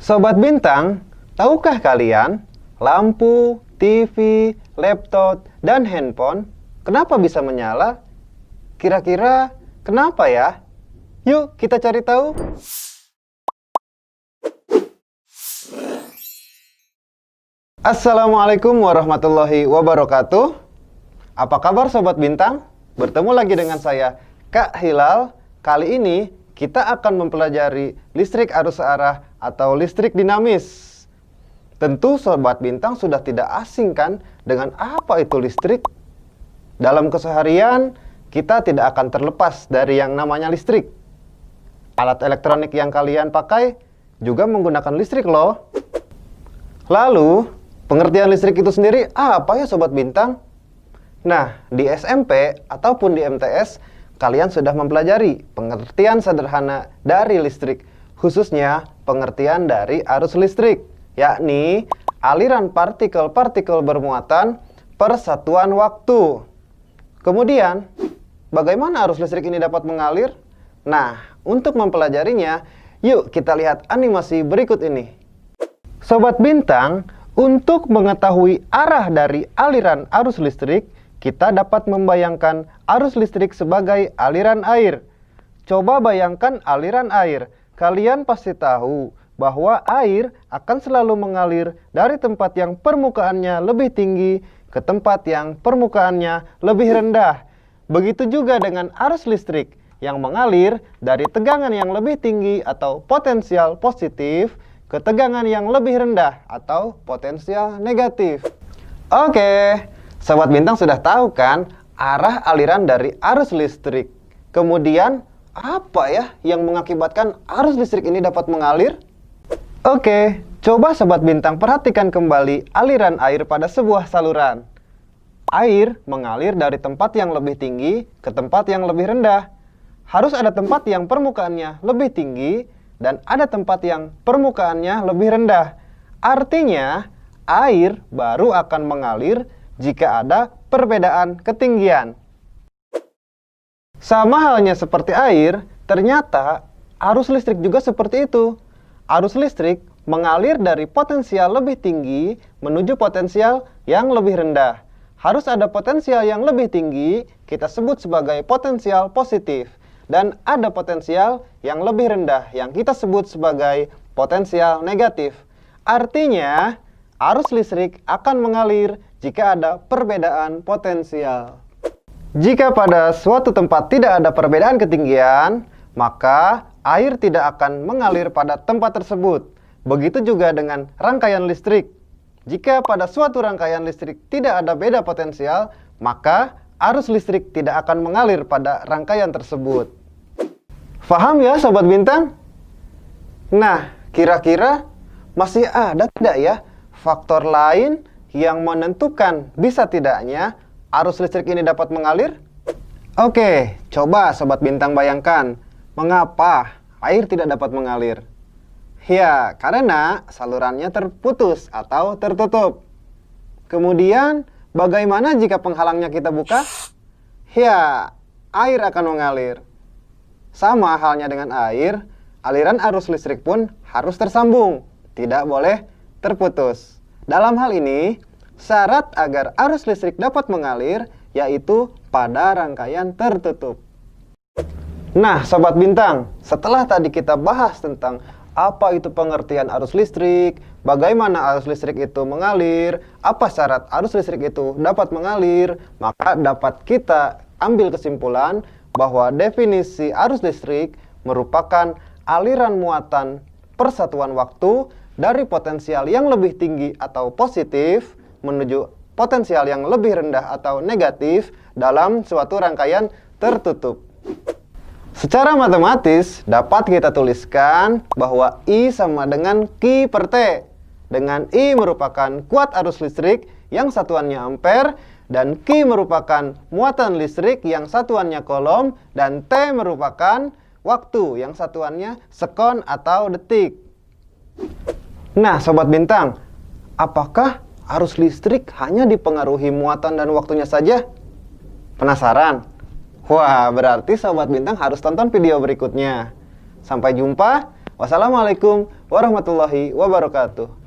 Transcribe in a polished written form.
Sobat Bintang, tahukah kalian lampu, TV, laptop, dan handphone kenapa bisa menyala? Kira-kira kenapa ya? Yuk kita cari tahu. Assalamualaikum warahmatullahi wabarakatuh. Apa kabar Sobat Bintang? Bertemu lagi dengan saya, Kak Hilal. Kali ini kita akan mempelajari listrik arus searah atau listrik dinamis. Tentu Sobat Bintang sudah tidak asing kan dengan apa itu listrik? Dalam keseharian, kita tidak akan terlepas dari yang namanya listrik. Alat elektronik yang kalian pakai juga menggunakan listrik loh. Lalu, pengertian listrik itu sendiri apa ya Sobat Bintang? Nah, di SMP ataupun di MTS, kalian sudah mempelajari pengertian sederhana dari listrik, khususnya pengertian dari arus listrik, yakni aliran partikel-partikel bermuatan per satuan waktu. Kemudian, bagaimana arus listrik ini dapat mengalir? Nah, untuk mempelajarinya, yuk kita lihat animasi berikut ini. Sobat Bintang, untuk mengetahui arah dari aliran arus listrik, kita dapat membayangkan arus listrik sebagai aliran air. Coba bayangkan aliran air. Kalian pasti tahu bahwa air akan selalu mengalir dari tempat yang permukaannya lebih tinggi ke tempat yang permukaannya lebih rendah. Begitu juga dengan arus listrik yang mengalir dari tegangan yang lebih tinggi atau potensial positif ke tegangan yang lebih rendah atau potensial negatif. Oke, Sobat Bintang sudah tahu kan arah aliran dari arus listrik. Kemudian apa ya yang mengakibatkan arus listrik ini dapat mengalir? Oke, coba Sobat Bintang perhatikan kembali aliran air pada sebuah saluran. Air mengalir dari tempat yang lebih tinggi ke tempat yang lebih rendah. Harus ada tempat yang permukaannya lebih tinggi dan ada tempat yang permukaannya lebih rendah. Artinya, air baru akan mengalir jika ada perbedaan ketinggian. Sama halnya seperti air, ternyata arus listrik juga seperti itu. Arus listrik mengalir dari potensial lebih tinggi menuju potensial yang lebih rendah. Harus ada potensial yang lebih tinggi, kita sebut sebagai potensial positif. Dan ada potensial yang lebih rendah, yang kita sebut sebagai potensial negatif. Artinya, arus listrik akan mengalir jika ada perbedaan potensial. Jika pada suatu tempat tidak ada perbedaan ketinggian, maka air tidak akan mengalir pada tempat tersebut. Begitu juga dengan rangkaian listrik. Jika pada suatu rangkaian listrik tidak ada beda potensial, maka arus listrik tidak akan mengalir pada rangkaian tersebut. Paham ya Sobat Bintang? Nah, kira-kira masih ada tidak ya faktor lain yang menentukan bisa tidaknya arus listrik ini dapat mengalir? Oke, coba Sobat Bintang bayangkan, mengapa air tidak dapat mengalir? Ya, karena salurannya terputus atau tertutup. Kemudian, bagaimana jika penghalangnya kita buka? Ya, air akan mengalir. Sama halnya dengan air, aliran arus listrik pun harus tersambung, tidak boleh terputus. Dalam hal ini, syarat agar arus listrik dapat mengalir yaitu pada rangkaian tertutup. Nah, Sobat Bintang, setelah tadi kita bahas tentang apa itu pengertian arus listrik, bagaimana arus listrik itu mengalir, apa syarat arus listrik itu dapat mengalir, maka dapat kita ambil kesimpulan bahwa definisi arus listrik merupakan aliran muatan persatuan waktu dari potensial yang lebih tinggi atau positif menuju potensial yang lebih rendah atau negatif dalam suatu rangkaian tertutup. Secara matematis dapat kita tuliskan bahwa I sama dengan Q per T, dengan I merupakan kuat arus listrik yang satuannya ampere dan Q merupakan muatan listrik yang satuannya coulomb dan T merupakan waktu yang satuannya sekon atau detik. Nah, Sobat Bintang, apakah arus listrik hanya dipengaruhi muatan dan waktunya saja? Penasaran? Wah, berarti Sobat Bintang harus tonton video berikutnya. Sampai jumpa Wassalamualaikum warahmatullahi wabarakatuh.